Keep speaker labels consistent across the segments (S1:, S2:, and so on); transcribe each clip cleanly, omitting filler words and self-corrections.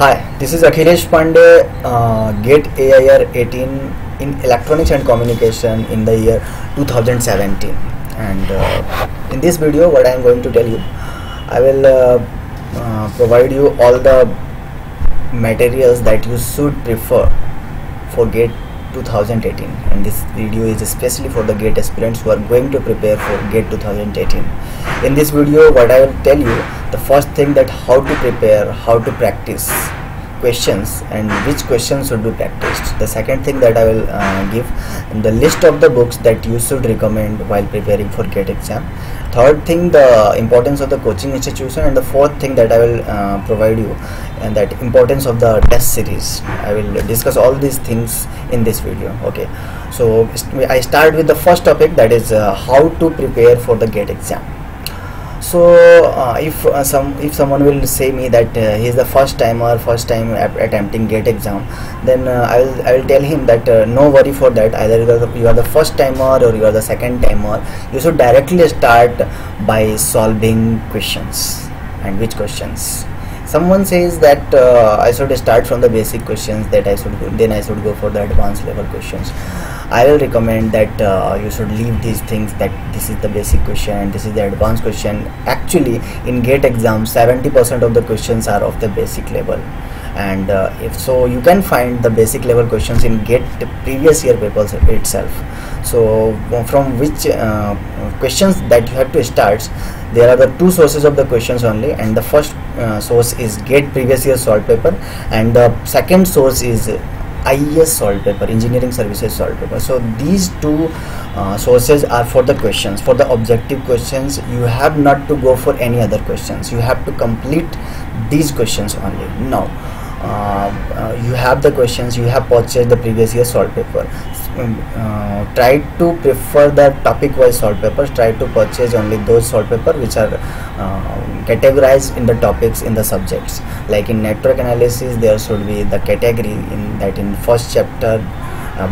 S1: Hi, this is Akhilesh Pandey, GATE AIR 18 in Electronics and Communication in the year 2017. And in this video, what I am going to tell you, I will provide you all the materials that you should prefer for GATE 2018. And this video is especially for the GATE aspirants who are going to prepare for GATE 2018. In this video, what I will tell you, the first thing, that how to prepare, how to practice questions and which questions should be practiced. The second thing that I will give the list of the books that you should recommend while preparing for GATE exam. Third thing, the importance of the coaching institution. And the fourth thing that I will provide you, and that importance of the test series. I will discuss all these things in this video. Okay, so I start with the first topic, that is how to prepare for the GATE exam. So if someone will say me that he is the first time attempting GATE exam, then I will tell him that no worry for that. Either you are the first timer or you are the second timer, you should directly start by solving questions. And which questions? Someone says that I should start from the basic questions, then I should go for the advanced level questions. I will recommend that you should leave these things, that this is the basic question and this is the advanced question. Actually, in GATE exam, 70% of the questions are of the basic level. And if so, you can find the basic level questions in GATE previous year papers itself. So from which questions that you have to start, there are the two sources of the questions only, and the first source is GATE previous year salt paper, and the second source is IES salt paper, engineering services salt paper. So these two sources are for the questions, for the objective questions. You have not to go for any other questions, you have to complete these questions only. Now you have the questions, you have purchased the previous year salt paper. Try to prefer the topic wise salt papers. Try to purchase only those salt paper which are categorized in the topics in the subjects. Like in network analysis, there should be the category in first chapter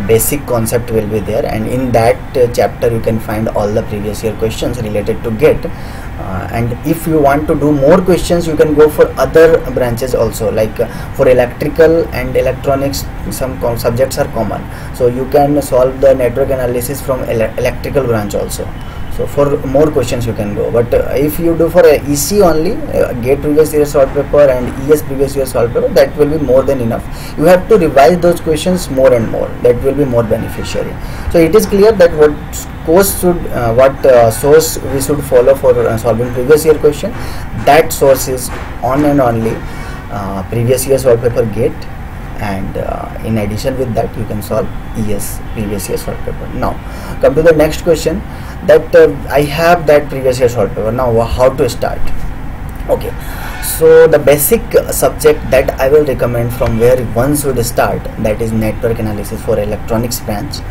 S1: basic concept will be there, and in that chapter you can find all the previous year questions related to GATE. And if you want to do more questions, you can go for other branches also, like for electrical and electronics, some subjects are common, so you can solve the network analysis from electrical branch also. So for more questions you can go. But if you do for EC only, GATE previous year salt paper and ES previous year salt paper, that will be more than enough. You have to revise those questions more and more, that will be more beneficiary. So it is clear that what source we should follow for solving previous year question. That source is on and only previous year salt paper GATE, and in addition with that you can solve ES previous year salt paper. Now come to the next question, that I have that previous year salt paper. Now how to start? Okay, so the basic subject that I will recommend from where one should start, that is network analysis for electronics branch.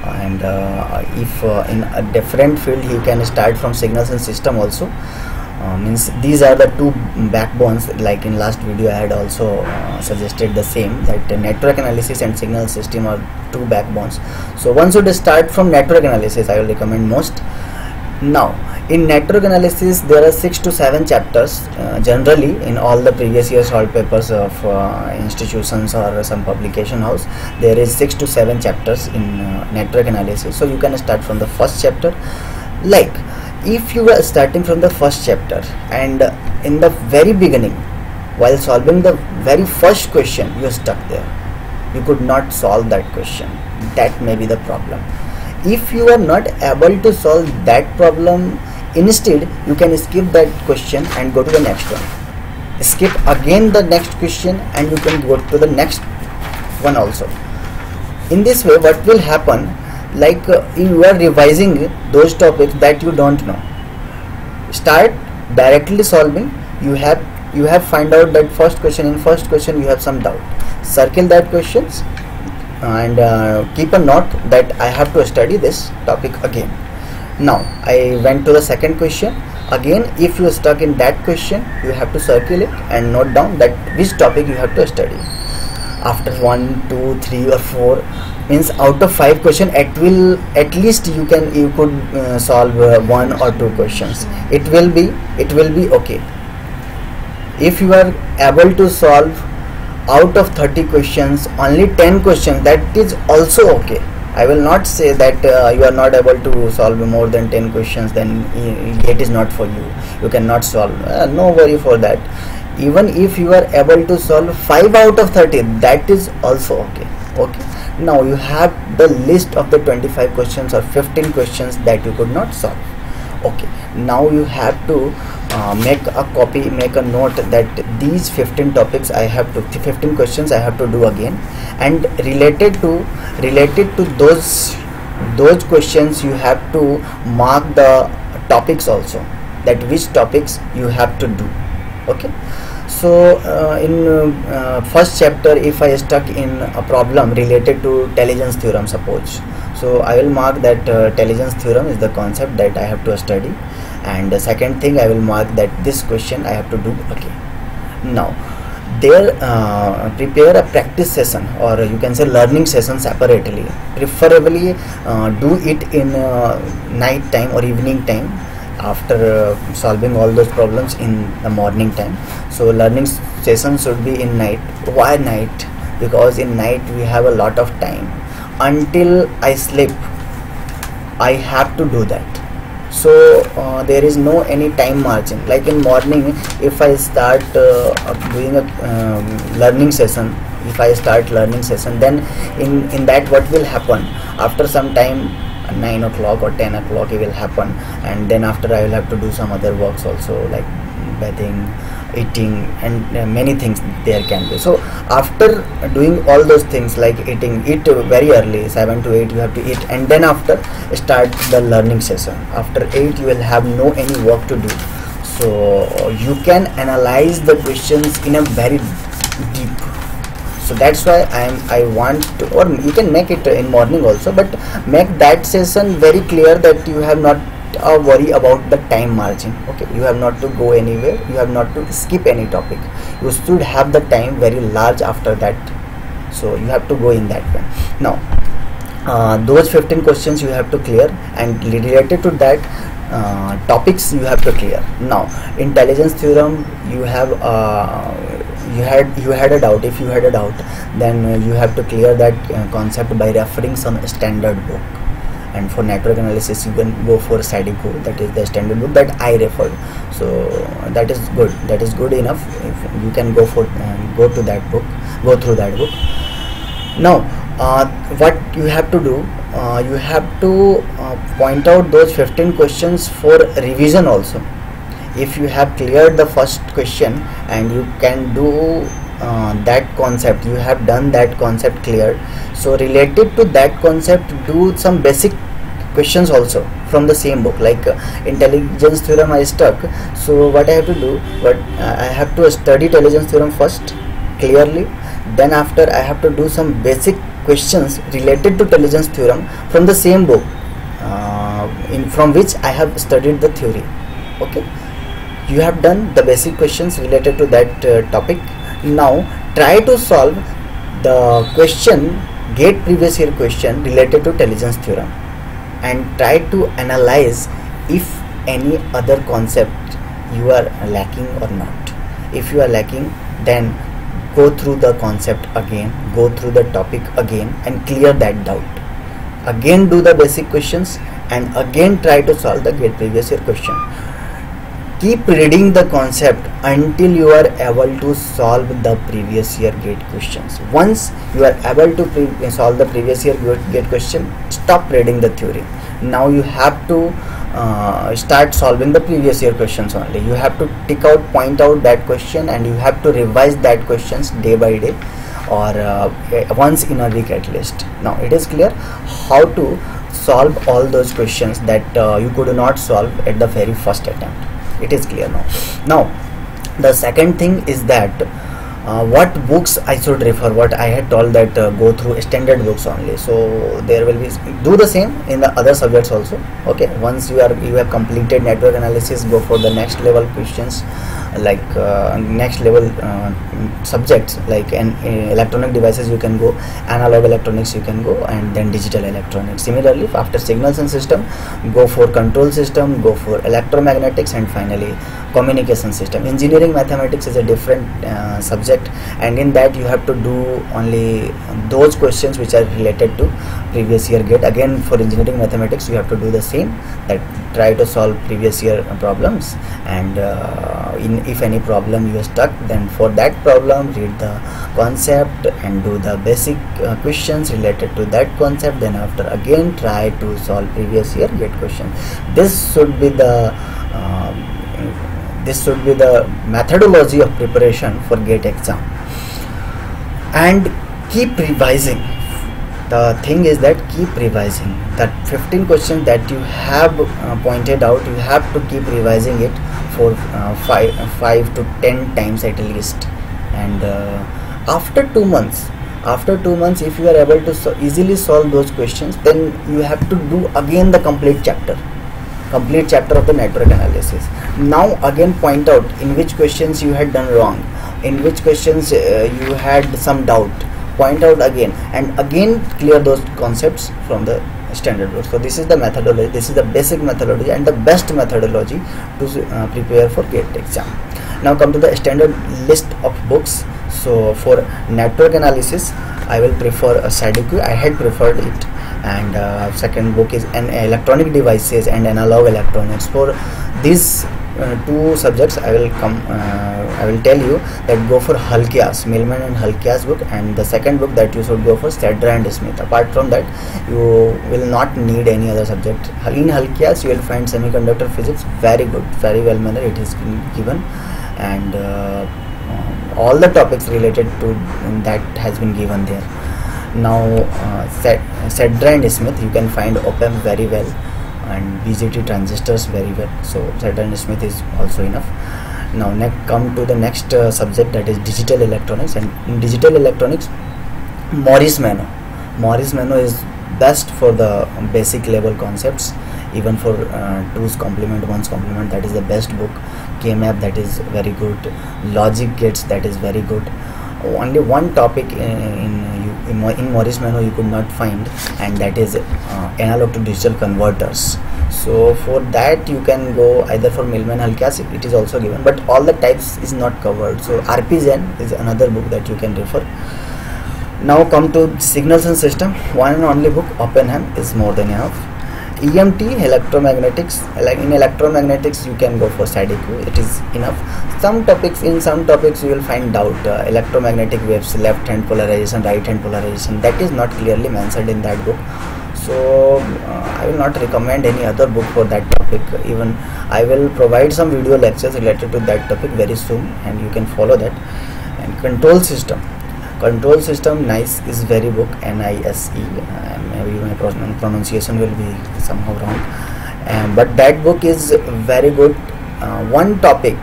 S1: And if in a different field, you can start from signals and system also. Means these are the two backbones. Like in last video I had also suggested the same, that network analysis and signal system are two backbones. So one should start from network analysis, I will recommend most. Now in network analysis, there are 6 to 7 chapters generally in all the previous year salt papers of institutions or some publication house. There is 6 to 7 chapters in network analysis, so you can start from the first chapter. Like if you are starting from the first chapter and in the very beginning, while solving the very first question, you are stuck there, you could not solve that question, that may be the problem. If you are not able to solve that problem, instead you can skip that question and go to the next one. Skip again the next question and you can go to the next one also. In this way, what will happen, like you are revising those topics that you don't know. Start directly solving. You have find out that first question. In first question you have some doubt, circle that questions and keep a note that I have to study this topic again. Now I went to the second question. Again, if you are stuck in that question, you have to circle it and note down that which topic you have to study. After 1, 2, 3 or 4, means out of 5 questions, at least you could solve 1 or 2 questions. It will be okay. If you are able to solve out of 30 questions only 10 questions, that is also okay. I will not say that you are not able to solve more than 10 questions, then GATE is not for you, you cannot solve. No worry for that. Even if you are able to solve 5 out of 30, that is also okay. Okay, now you have the list of the 25 questions or 15 questions that you could not solve. Okay, now you have to make a copy, make a note that these 15 topics I have to 15 questions I have to do again, and related to those questions you have to mark the topics also, that which topics you have to do. Okay, so in first chapter, if I stuck in a problem related to Taylor's theorem, suppose, so I will mark that Taylor's theorem is the concept that I have to study, and the second thing I will mark that this question I have to do again. Now there prepare a practice session, or you can say learning session separately, preferably do it in night time or evening time, after solving all those problems in the morning time. So learning session should be in night. Why night? Because in night we have a lot of time. Until I sleep I have to do that. So there is no any time margin. Like in morning, if I start doing a learning session, then in that what will happen, after some time 9 o'clock or 10 o'clock it will happen, and then after I will have to do some other works also, like bathing, eating, and many things there can be. So after doing all those things, like eat very early, 7 to 8 you have to eat, and then after start the learning session. After 8 you will have no any work to do, so you can analyze the questions in a very deep. So that's why I want to, or you can make it in morning also, but make that session very clear that you have not worry about the time margin. Okay, you have not to go anywhere, you have not to skip any topic, you should have the time very large after that, so you have to go in that way. Now those 15 questions you have to clear, and related to that topics you have to clear. Now in Taylor's theorem you have you had a doubt. If you had a doubt, then you have to clear that concept by referring some standard book. And for network analysis you can go for Sadico, that is the standard book that I referred. So that is good, that is good enough. If you can go for go through that book. Now what you have to do, you have to point out those 15 questions for revision also. If you have cleared the first question and you can do that concept, you have done that concept cleared, so related to that concept do some basic questions also from the same book. Like intelligence theorem I stuck, so what I have to do, I have to study intelligence theorem first clearly, then after I have to do some basic questions related to intelligence theorem from the same book from which I have studied the theory. Okay, you have done the basic questions related to that topic. Now try to solve the question, GATE previous year question related to intelligence theorem, and try to analyze if any other concept you are lacking or not. If you are lacking, then go through the concept again, go through the topic again, and clear that doubt. Again do the basic questions, and again try to solve the GATE previous year question. Keep reading the concept until you are able to solve the previous year GATE questions. Once you are able to solve the previous year GATE question, stop reading the theory. Now you have to start solving the previous year questions only. You have to tick out, point out that question, and you have to revise that questions day by day, or once in a week at least. Now it is clear how to solve all those questions that you could not solve at the very first attempt. It is clear now. Now the second thing is that what books I should refer. What I had told that go through standard books only. So there will be, do the same in the other subjects also. Okay, once you have completed network analysis, go for the next level questions like next level subjects, like electronic devices you can go, analog electronics you can go, and then digital electronics. Similarly, after signals and system, go for control system, go for electromagnetics, and finally communication system. Engineering mathematics is a different subject, and in that you have to do only those questions which are related to previous year GATE. Again, for engineering mathematics you have to do the same, that try to solve previous year problems, and if any problem you are stuck, then for that problem read the concept and do the basic questions related to that concept, then after again try to solve previous year GATE question. This should be the methodology of preparation for GATE exam, and keep revising. The thing is that keep revising that 15 questions that you have pointed out. You have to keep revising it for 5 to 10 times at least, and after 2 months, if you are able to easily solve those questions, then you have to do again the complete chapter of the network analysis. Now again point out in which questions you had done wrong, in which questions you had some doubt. Point out again, and again clear those concepts from the standard book. So this is the methodology, this is the basic methodology and the best methodology to prepare for GATE exam. Now come to the standard list of books. So for network analysis, I will prefer SADIQ. I had preferred it, and second book is electronic devices and analog electronics. For these two subjects, I will tell you that go for Halkias, Millman and Halkias book, and the second book that you should go for Sedra and Smith. Apart from that, you will not need any other subject. In Halkias you will find semiconductor physics, very good, very well mannered, it is given, and all the topics related to that has been given there. Now Sedra and Smith you can find op-amp very well, and BJT transistors very well. So Sedra and Smith is also enough. Now come to the next subject, that is digital electronics. And in digital electronics, Morris Mano is best for the basic level concepts, even for 2's complement, 1's complement. That is the best book. K-map, that is very good. Logic gates, that is very good. Only one topic in Morris Mano you could not find, and that is analog to digital converters. So for that you can go either for Millman, Halkias, it is also given, but all the types is not covered. So RPGen is another book that you can refer. Now come to signals and system. One and only book, Oppenheim, is more than enough. EMT, electromagnetics. Like in electromagnetics you can go for SADIQ, it is enough. In some topics you will find doubt, electromagnetic waves, left hand polarization, right hand polarization, that is not clearly mentioned in that book. So I will not recommend any other book for that topic. Even I will provide some video lectures related to that topic very soon, and you can follow that. And control system, nice is very book, NISE, maybe my pronunciation will be somehow wrong, but that book is very good. One topic,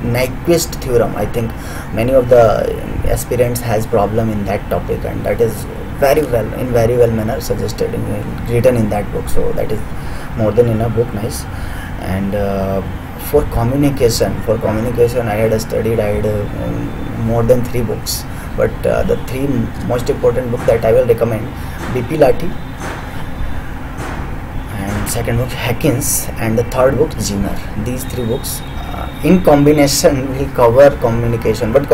S1: Nyquist theorem, I think many of the aspirants has problem in that topic, and that is very well manner suggested written in that book. So that is more than enough book, nice. And for communication, I had studied more than 3 books, but the 3 most important book that I will recommend, BP Lathi, and second book Hawkins, and the third book Zener. These 3 books in combination will cover communication, but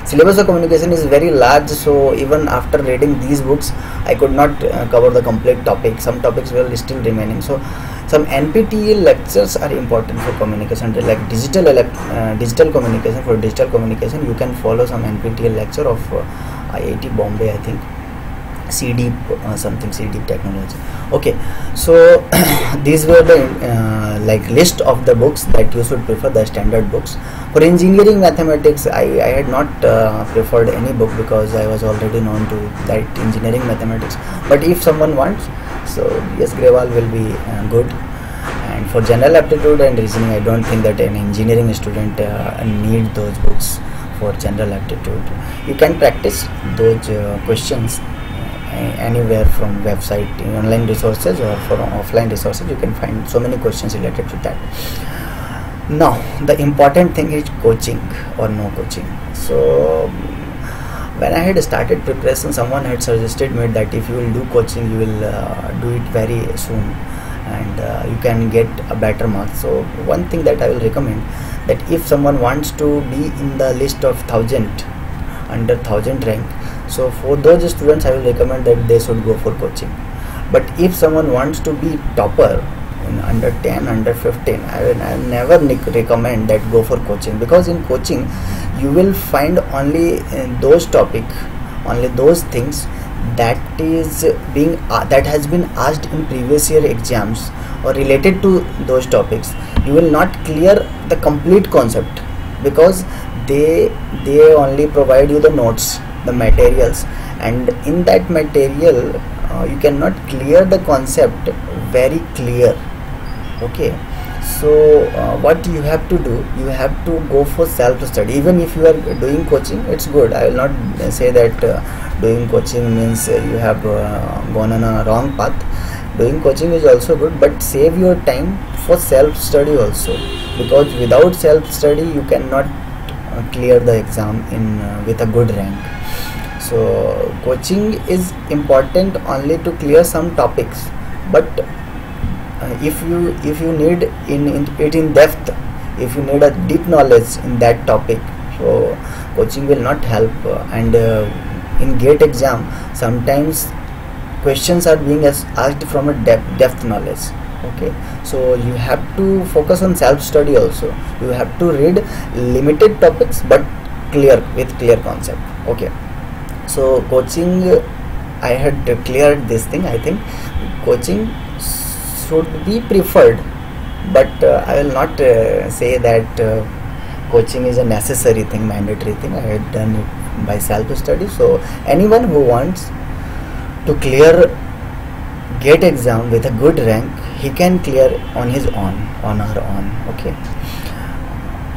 S1: syllabus of communication is very large, so even after reading these books I could not cover the complete topic. Some topics were still remaining, so some NPTEL lectures are important for communication, like digital communication. For digital communication you can follow some NPTEL lecture of IIT Bombay, I think, CD technology. Okay, so these were the like list of the books that you should prefer, the standard books. For engineering mathematics, I had not preferred any book because I was already known to that engineering mathematics, but if someone wants, so yes, Grewal will be good. And for general aptitude and reasoning, I don't think that an engineering student need those books for general aptitude. You can practice those questions anywhere from website, online resources, or from offline resources. You can find so many questions related to that. Now the important thing is coaching or no coaching. So when I had started preparation, someone had suggested me that if you will do coaching, you will do it very soon, and you can get a better marks. So one thing that I will recommend, that if someone wants to be in the list of 1000, under 1000 rank, so for those students I will recommend that they should go for coaching. But if someone wants to be topper in under 10, under 15, I will never recommend that go for coaching, because in coaching you will find only those topic, only those things that is being that has been asked in previous year exams or related to those topics. You will not clear the complete concept, because they only provide you the notes, the materials, and in that material you cannot clear the concept very clear. Okay, so what you have to do, you have to go for self study. Even if you are doing coaching, it's good. I will not say that doing coaching means you have gone on a wrong path. Doing coaching is also good, but save your time for self study also, because without self study you cannot clear the exam in with a good rank. So coaching is important only to clear some topics, but if you need it in depth, if you need a deep knowledge in that topic, so coaching will not help. And in GATE exam, sometimes questions are being asked from a depth knowledge. Okay, so you have to focus on self study also. You have to read limited topics but with clear concept. Okay, so coaching, I had cleared this thing. I think coaching should be preferred, but I will not say that coaching is a necessary thing, mandatory thing. I had done it by self study. So anyone who wants to clear GATE exam with a good rank, he can clear on his own, on her own. Okay,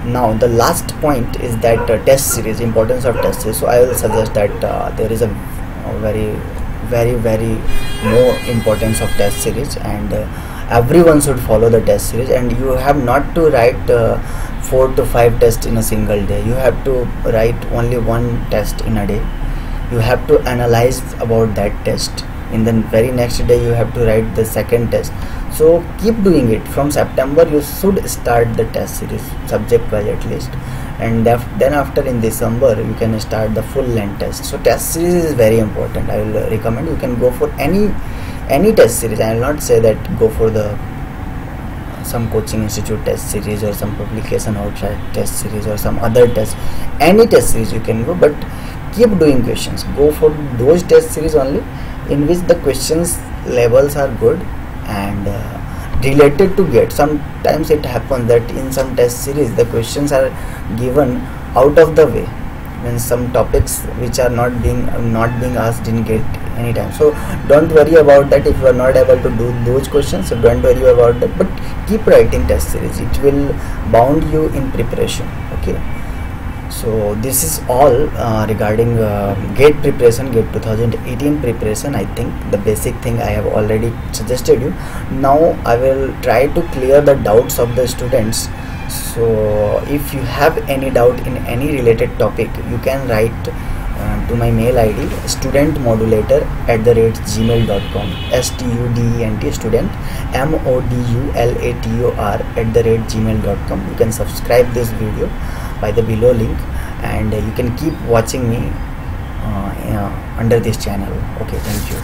S1: now the last point is that test series, importance of test series. So I will suggest that there is a very more importance of test series, and everyone should follow the test series. And you have not to write 4 to 5 tests in a single day. You have to write only one test in a day. You have to analyze about that test. In the very next day you have to write the second test. So keep doing it. From September you should start the test series, subject wise at least, and then after in December you can start the full length test. So test series is very important. I will recommend you can go for any test series. I will not say that go for the some coaching institute test series or some publication outside test series or some other test. Any test series you can go, but keep doing questions. Go for those test series only in which the questions levels are good and related to GATE. Sometimes it happens that in some test series the questions are given out of the way, means some topics which are not being asked in GATE anytime. So don't worry about that. If you are not able to do those questions, so don't worry about that, but keep writing test series. It will bound you in preparation. Okay, so this is all regarding GATE preparation, GATE 2018 preparation. I think the basic thing I have already suggested you. Now I will try to clear the doubts of the students. So if you have any doubt in any related topic, you can write to my mail ID studentmodulator@gmail.com, STUDENT student MODULATOR@gmail.com. You can subscribe this video by the below link, and you can keep watching me under this channel. Okay, thank you.